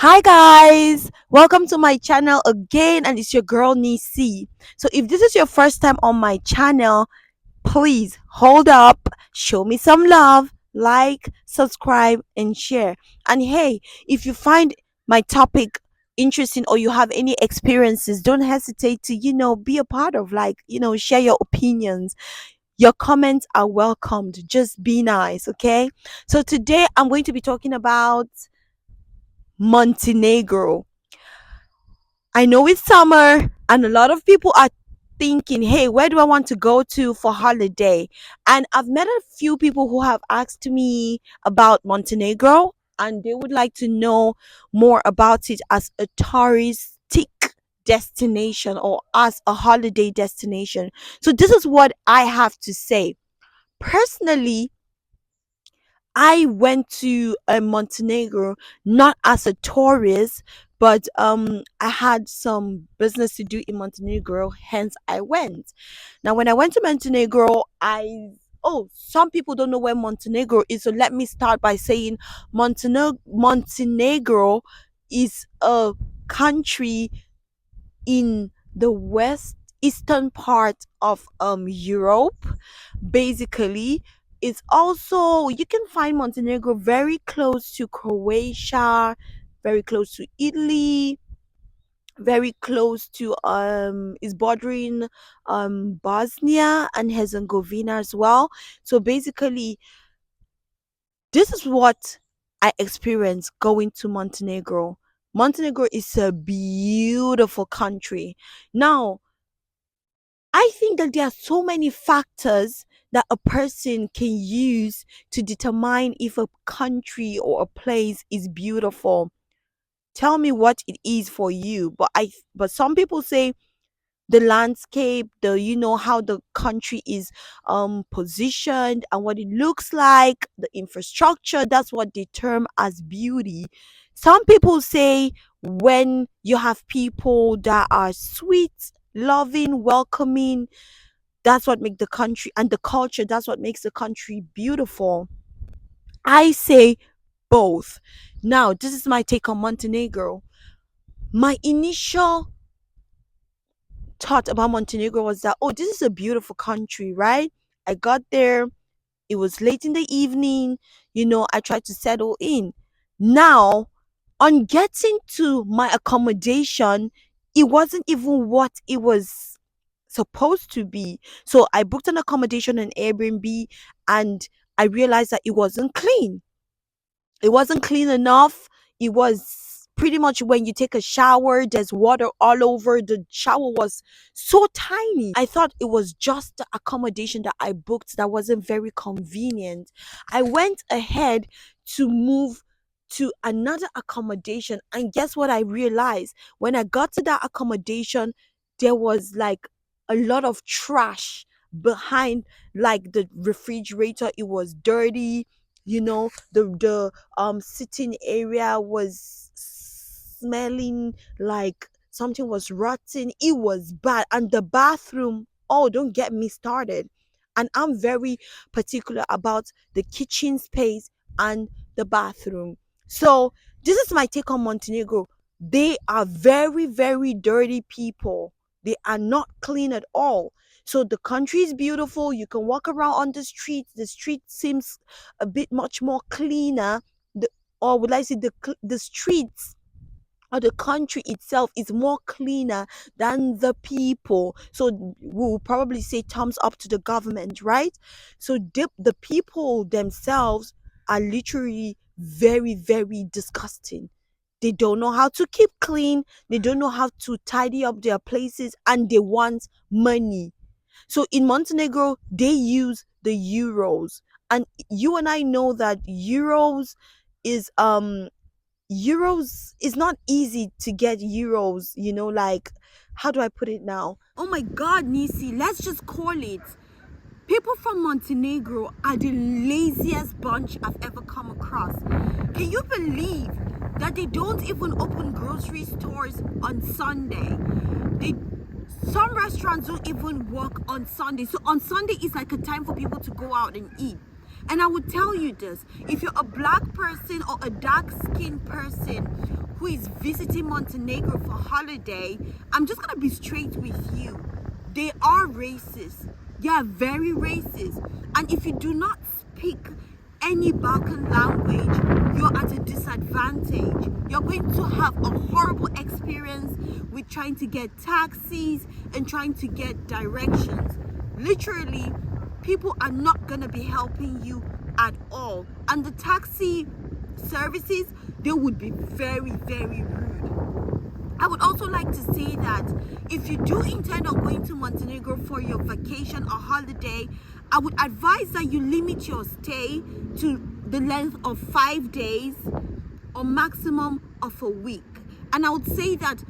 Hi guys, welcome to my channel again, and it's your girl Nisi. So if this is your first time on my channel, please hold up, show me some love, like, subscribe, and share. And hey, if you find my topic interesting or you have any experiences, don't hesitate to be a part of, share your opinions. Your comments are welcomed. Just be nice, okay? So today I'm going to be talking about Montenegro. I know it's summer and a lot of people are thinking, hey, where do I want to go to for holiday? And I've met a few people who have asked me about Montenegro and they would like to know more about it as a touristic destination or as a holiday destination. So this is what I have to say. Personally, I went to Montenegro not as a tourist, but I had some business to do in Montenegro, hence I went. Now, when I went to Montenegro, some people don't know where Montenegro is, so let me start by saying Montenegro is a country in the west eastern part of Europe. Basically, it's also, you can find Montenegro very close to Croatia, very close to Italy, very close to is bordering Bosnia and Herzegovina as well. So basically, this is what I experienced going to Montenegro. Montenegro is a beautiful country. Now, I think that there are so many factors that a person can use to determine if a country or a place is beautiful. Tell me what it is for you. But some people say the landscape, the how the country is positioned and what it looks like, the infrastructure, that's what they term as beauty. Some people say when you have people that are sweet, loving, welcoming, that's what makes the country, and the culture, that's what makes the country beautiful. I say both. Now, this is my take on Montenegro. My initial thought about Montenegro was that, oh, this is a beautiful country, right? I got there, it was late in the evening, I tried to settle in. Now, on getting to my accommodation, it wasn't even what it was supposed to be. So I booked an accommodation on Airbnb and I realized that it wasn't clean. It wasn't clean enough. It was pretty much when you take a shower, there's water all over. The shower was so tiny. I thought it was just the accommodation that I booked that wasn't very convenient. I went ahead to move to another accommodation, and guess what I realized? When I got to that accommodation, there was like a lot of trash behind like the refrigerator. It was dirty, the sitting area was smelling like something was rotten. It was bad. And the bathroom, oh, don't get me started. And I'm very particular about the kitchen space and the bathroom. So this is my take on Montenegro. They are very, very dirty people. They are not clean at all. So the country is beautiful. You can walk around on the streets. The street seems a bit much more cleaner. Or would I say the streets or the country itself is more cleaner than the people. So we'll probably say thumbs up to the government, right? So the people themselves are literally very, very disgusting. They don't know how to keep clean, they don't know how to tidy up their places, and they want money. So in Montenegro, they use the euros. And you and I know that is euros is not easy to get euros, like, how do I put it now? Oh my god, Nisi, let's just call it. People from Montenegro are the laziest bunch I've ever come across. Can you believe that they don't even open grocery stores on Sunday? They Some restaurants don't even work on Sunday. So on Sunday is like a time for people to go out and eat. And I would tell you this, if you're a black person or a dark skinned person who is visiting Montenegro for holiday, I'm just gonna be straight with you. They are racist. They are very racist. And if you do not speak any Balkan language, you're at a disadvantage. You're going to have a horrible experience with trying to get taxis and trying to get directions. Literally, people are not going to be helping you at all. And the taxi services, they would be very, very rude. I would also like to say that if you do intend on going to Montenegro for your vacation or holiday, I would advise that you limit your stay to the length of 5 days or maximum of a week. And I would say that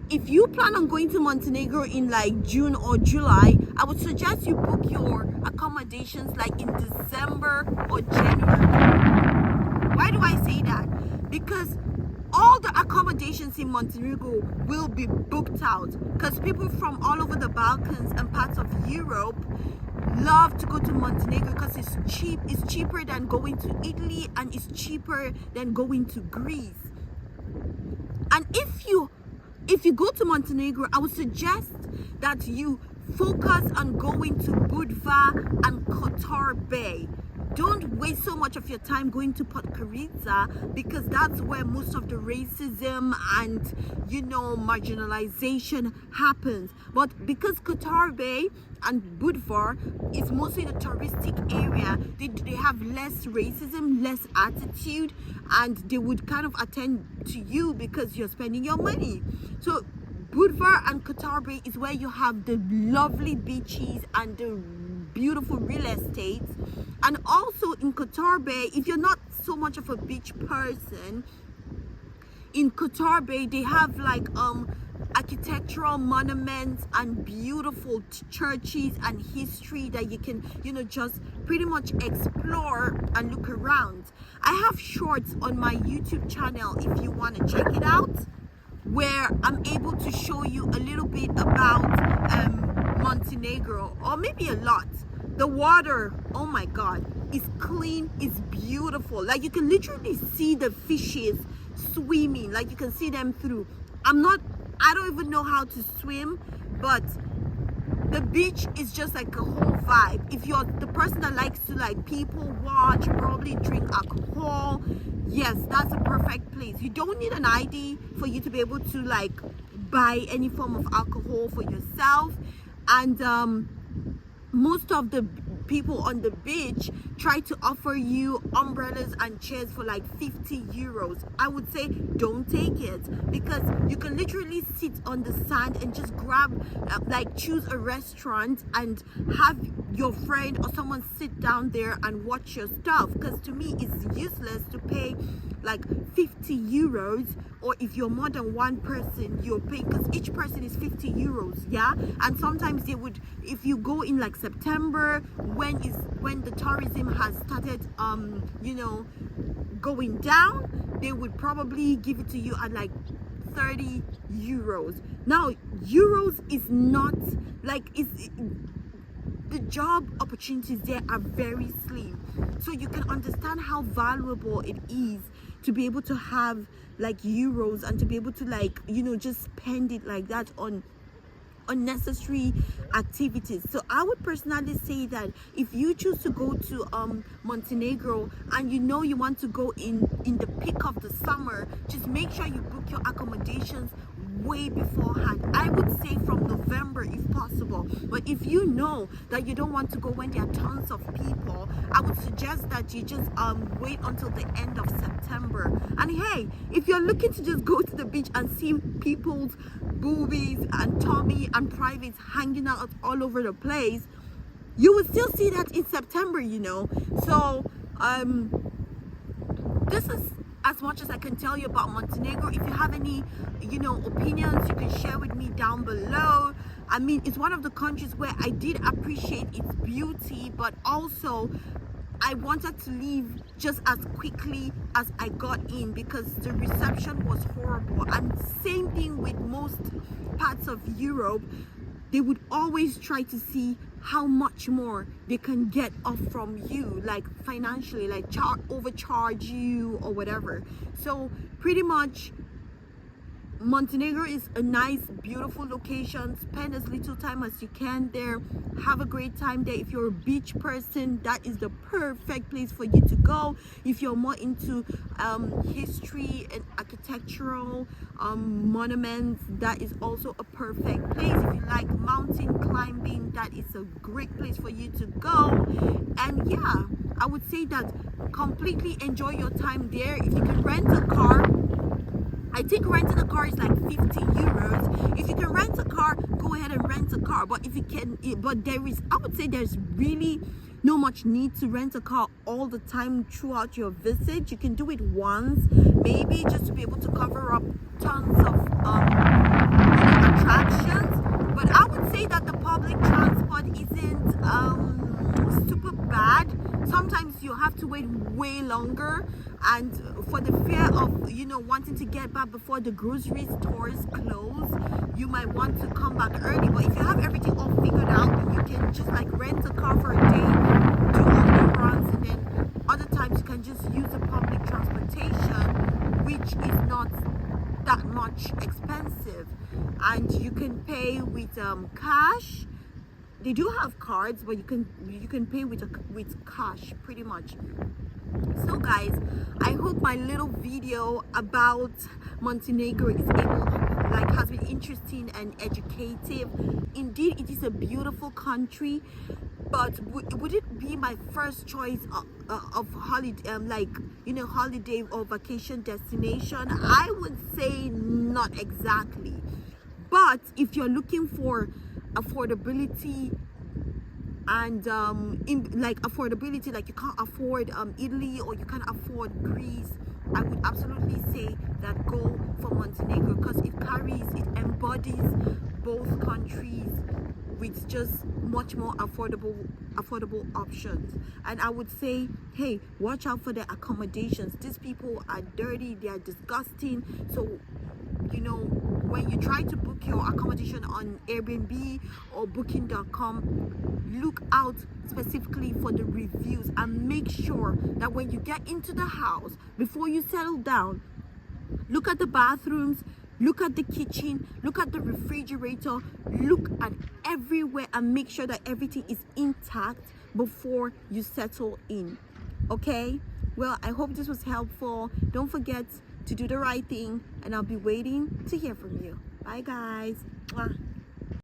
if you plan on going to Montenegro in like June or July, I would suggest you book your accommodations like in December or January. Why do I say that? Because all the accommodations in Montenegro will be booked out, because people from all over the Balkans and parts of Europe love to go to Montenegro because it's cheap. It's cheaper than going to Italy, and it's cheaper than going to Greece. And if you go to Montenegro, I would suggest that you focus on going to Budva and Kotor Bay. Don't waste so much of your time going to Podgorica, because that's where most of the racism and, marginalization happens. But because Kotor Bay and Budva is mostly the touristic area, they have less racism, less attitude, and they would kind of attend to you because you're spending your money. So Budva and Kotor Bay is where you have the lovely beaches and the beautiful real estate. And also in Kotor Bay, if you're not so much of a beach person, in Kotor Bay they have like architectural monuments and beautiful churches and history that you can just pretty much explore and look around. I have shorts on my YouTube channel if you want to check it out, where I'm able to show you a little bit about Montenegro, or maybe a lot. The water, oh my god, is clean, it's beautiful. Like you can literally see the fishes swimming, like you can see them through. I don't even know how to swim, but the beach is just like a whole vibe. If you're the person that likes to like people watch, probably drink alcohol, yes, that's a perfect place. You don't need an ID for you to be able to like buy any form of alcohol for yourself. And most of the people on the beach try to offer you umbrellas and chairs for like 50 euros. I would say don't take it, because you can literally sit on the sand and just grab choose a restaurant and have your friend or someone sit down there and watch your stuff. Because to me it's useless to pay like 50 euros, or if you're more than one person you're paying, because each person is 50 euros. Yeah, and sometimes they would, if you go in like September, when the tourism has started going down, they would probably give it to you at like 30 euros. Now euros is not like, the job opportunities there are very slim, so you can understand how valuable it is to be able to have like euros and to be able to like just spend it like that on unnecessary activities. So I would personally say that if you choose to go to Montenegro and you want to go in the peak of the summer, just make sure you book your accommodations way beforehand. I would say from November if possible. But if you know that you don't want to go when there are tons of people, I would suggest that you just wait until the end of September. And hey, if you're looking to just go to the beach and see people's boobies and tummy and privates hanging out all over the place, you will still see that in September. So this is as much as I can tell you about Montenegro. If you have any opinions, you can share with me down below. I mean, it's one of the countries where I did appreciate its beauty, but also I wanted to leave just as quickly as I got in, because the reception was horrible. And same thing with most parts of Europe, they would always try to see how much more they can get off from you, like financially, like overcharge you or whatever. So pretty much Montenegro is a nice, beautiful location. Spend as little time as you can there. Have a great time there. If you're a beach person, that is the perfect place for you to go. If you're more into history and architectural monuments, that is also a perfect place. If you like mountain climbing, that is a great place for you to go. And yeah, I would say that completely enjoy your time there. If you can rent a car, I think renting a car is like 50 euros. If you can rent a car, go ahead and rent a car. But if you can, but there is, I would say there's really no much need to rent a car all the time throughout your visit. You can do it once, maybe, just to be able to cover up tons of attractions. But I would say that the public transport isn't super bad. Sometimes you have to wait way longer, and for the fear of wanting to get back before the grocery stores close, you might want to come back early. But if you have everything all figured out, you can just like rent a car for a day, do all the runs, and then other times you can just use the public transportation, which is not that much expensive, and you can pay with cash. They do have cards, but you can pay with cash pretty much. So guys, I hope my little video about Montenegro has been interesting and educative. Indeed, it is a beautiful country, but would it be my first choice of holiday, holiday or vacation destination? I would say not exactly. But if you're looking for affordability and affordability, like you can't afford Italy or you can't afford Greece, I would absolutely say that go for Montenegro, because it embodies both countries with just much more affordable options. And I would say, hey, watch out for the accommodations. These people are dirty, they are disgusting. So when you try to book your accommodation on Airbnb or booking.com, look out specifically for the reviews, and make sure that when you get into the house, before you settle down, look at the bathrooms, look at the kitchen, look at the refrigerator, look at everywhere, and make sure that everything is intact before you settle in. Okay, well, I hope this was helpful. Don't forget to do the right thing, and I'll be waiting to hear from you. Bye guys. Mwah.